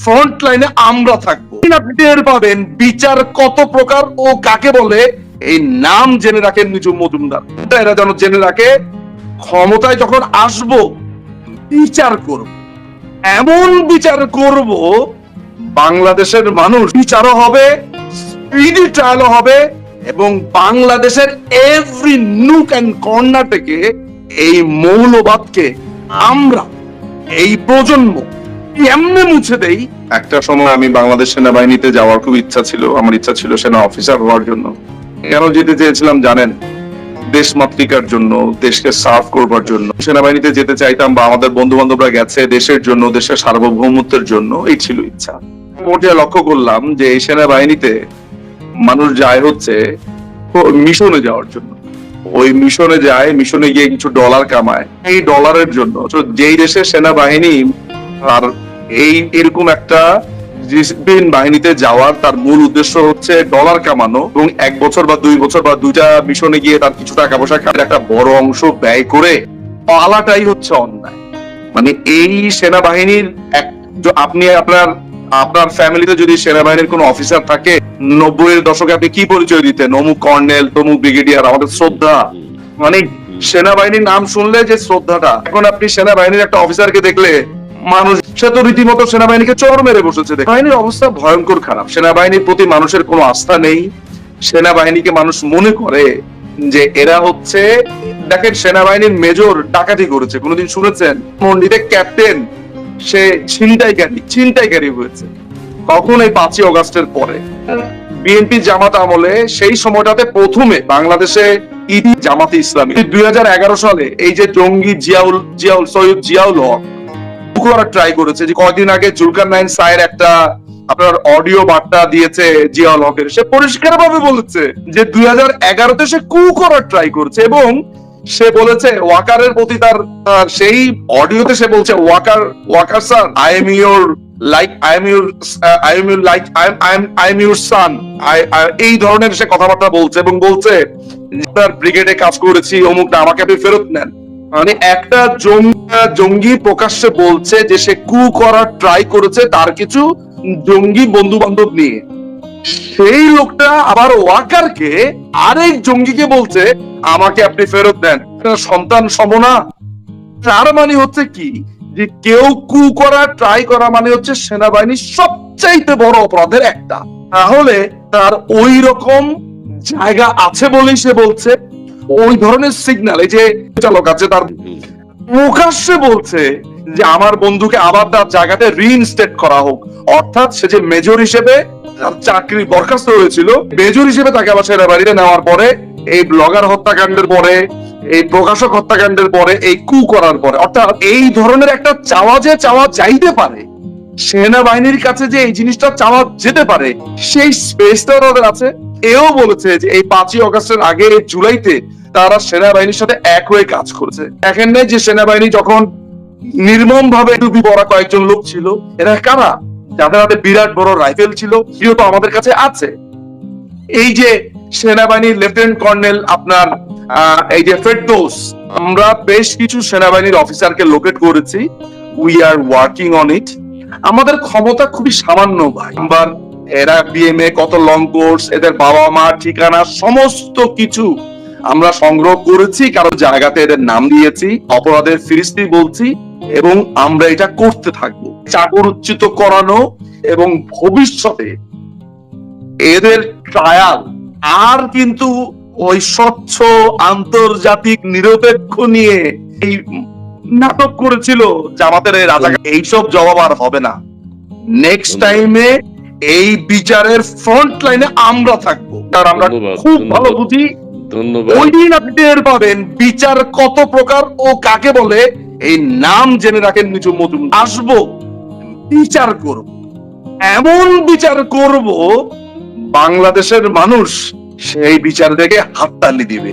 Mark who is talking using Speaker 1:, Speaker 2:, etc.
Speaker 1: Front লাইনে আমরা থাকবো। আপনি টের পাবেন বিচার কত প্রকার ও কাকে বলে। এই নাম জেনে রাখেন নিজু মজুমদার, এরা যেন জেনে রাখে ক্ষমতায় যখন আসবো বিচার করব, এমন বিচার করব বাংলাদেশের মানুষ বিচারও হবে, স্পিডি ট্রায়ালও হবে, এবং বাংলাদেশের এভরি নুক অ্যান্ড কর্নার থেকে এই মৌলবাদকে আমরা এই প্রজন্ম এমনি মুছে দেই। একটা সময় আমি বাংলাদেশ সেনাবাহিনীতে যাওয়ার খুব ইচ্ছা ছিল, আমার ইচ্ছা ছিল সেনা অফিসার হওয়ার জন্য। কেন যেতে চেয়েছিলাম জানেন? দেশমাতৃকার জন্য, দেশকে সার্ভ করবার জন্য সেনাবাহিনীতে যেতে চাইতাম, বা আমাদের বন্ধু বান্ধবরা গেছে দেশের জন্য, দেশের সার্বভৌমত্বের জন্য, এই ছিল ইচ্ছা। মোটে লক্ষ্য করলাম যে এই সেনাবাহিনীতে মানুষ যায় হচ্ছে মিশনে যাওয়ার জন্য। ওই মিশনে যায়, মিশনে গিয়ে কিছু ডলার কামায়, এই ডলারের জন্য। যেই দেশের সেনাবাহিনী আর এই এরকম একটা ডিসিপ্লিন বাহিনীতে যাওয়ার তার মূল উদ্দেশ্য হচ্ছে ডলার কামানো, এবং 1 বছর বা 2 বছর বা 2টা মিশনে গিয়ে তার কিছু টাকা পয়সা একটা বড় অংশ ব্যয় করে পালাটাই হচ্ছে অন্যায়। মানে এই সেনাবাহিনীর আপনি আপনার ফ্যামিলিতে যদি সেনাবাহিনীর কোন অফিসার থাকে, 90-এর দশকে আপনি কি পরিচয় দিতেন? অমুক কর্নেল, তমুক ব্রিগেডিয়ার, আমাদের শ্রদ্ধা। মানে সেনাবাহিনীর নাম শুনলে যে শ্রদ্ধাটা, এখন আপনি সেনাবাহিনীর একটা অফিসারকে দেখলে মানুষ সে তো রীতিমতো সেনাবাহিনীকে চড় মেরে বসেছে। বাহিনীর অবস্থা ভয়ঙ্কর খারাপ, সেনাবাহিনীর প্রতি মানুষের কোনো আস্থা নেই। সেনাবাহিনীকে মানুষ মনে করে যে এরা হচ্ছে, দেখেন সেনাবাহিনীর মেজর ডাকাতি করেছে, কোনোদিন শুনেছেন? মন্ডিতে ক্যাপ্টেন সে ছিনতাইকারী হয়েছে। কখন? এই 5ই অগাস্টের পরে বিএনপি জামাত আমলে, সেই সময়টাতে প্রথমে বাংলাদেশে জামাতে ইসলামী 2011 সালে এই যে জঙ্গি সৈয়দ জিয়াউল হক করার ট্রাই করেছে। যে কয়েকদিন আগে জুলকারনাইন সায়ের একটা আপনার অডিও বার্তা দিয়েছে জিয়াউল হকের, সে পরিষ্কার ভাবে বলেছে যে 2011-তে সে কু করার ট্রাই করেছে, এবং সে বলেছে ওয়াকারের প্রতি তার সেই অডিওতে সে বলছে, Walker sir, I am your son, এই ধরনের সে কথাবার্তা বলছে, এবং বলছে তার ব্রিগেডে কাজ করেছি অমুকটা, আমাকে আপনি ফেরত নেন। মানে একটা জঙ্গি প্রকাশ্যে বলছে যে সে কু করার ট্রাই করেছে তার কিছু জঙ্গি বন্ধু বান্ধব নিয়ে। সেই লোকটা আবার ওয়াকারকে, আরেক জঙ্গিকে বলছে আমাকে আপনি ফেরত দেন। সন্তান সমনা। তার মানে হচ্ছে কি, যে কেউ কু করা ট্রাই করা মানে হচ্ছে সেনাবাহিনীর সবচাইতে বড় অপরাধের একটা। তাহলে তার ওই রকম জায়গা আছে বলেই সে বলছে, ওই ধরনের সিগন্যাল। এই যে চালক আছে, তার প্রকাশ্যে বলছে যে আমার বন্ধুকে আবার তার জায়গাতে রিইনস্টেট করা হোক, অর্থাৎ সে যে মেজর হিসেবে তার চাকরি বরখাস্ত হয়েছিল, মেজর হিসেবে তাকে আবার সেনাবাহিনীতে নেওয়ার পরে, এই ব্লগার হত্যাকাণ্ডের পরে, এই প্রকাশক হত্যাকাণ্ডের পরে, এই কু করার পরে, অর্থাৎ এই ধরনের একটা চাওয়া যাইতে পারে, সেনাবাহিনীর কাছে যে এই জিনিসটা চাওয়া যেতে পারে, সেই স্পেসটাও তাদের আছে। এও বলেছে যে এই 5ই অগাস্টের আগে জুলাইতে তারা সেনাবাহিনীর সাথে এক হয়ে কাজ করেছে। দেখেন নাই যে সেনাবাহিনী যখন নির্মম ভাবে টুপি পরা কয়েকজন লোক ছিল, এরা কারা? যাদের হাতে বিরাট বড় রাইফেল ছিল, যেহেতু আমাদের কাছে আছে। এই যে সেনাবাহিনীর লেফটেন্যান্ট কর্নেল আপনার এই যে ফেরদৌস, আমরা বেশ কিছু সেনাবাহিনীর অফিসারকে লোকেট করেছি। We are working on it. আমাদের ক্ষমতা খুবই সামান্য ভাই। এরা বিএমএ, কত লং কোর্স, এদের বাবা মা ঠিকানা সমস্ত কিছু আমরা সংগ্রহ করেছি, কারো জায়গাতে এদের নাম দিয়েছি, অপরাধের ফিরিস্তি বলছি, এবং আমরা এটা করতে থাকবো। চাকরুচ্যুত করানো এবং ভবিষ্যতে এদের ট্রায়াল আর কিন্তু ওই স্বচ্ছ আন্তর্জাতিক নিরপেক্ষ নিয়ে এই নাটক করেছিল জামাতের এই রাজা, এইসব জবাব আর হবে না। নেক্সট টাইমে এই বিচারের ফ্রন্ট লাইনে আমরা থাকবো, কারণ আমরা খুব ভালো বুঝি। ওই দিন আপনি টের পাবেন বিচার কত প্রকার ও কাকে বলে। এই নাম জেনে রাখেন নিজু মজুমদার। আসবো, বিচার করব, এমন বিচার করব বাংলাদেশের মানুষ সেই বিচার দেখে হাততালি দিবে।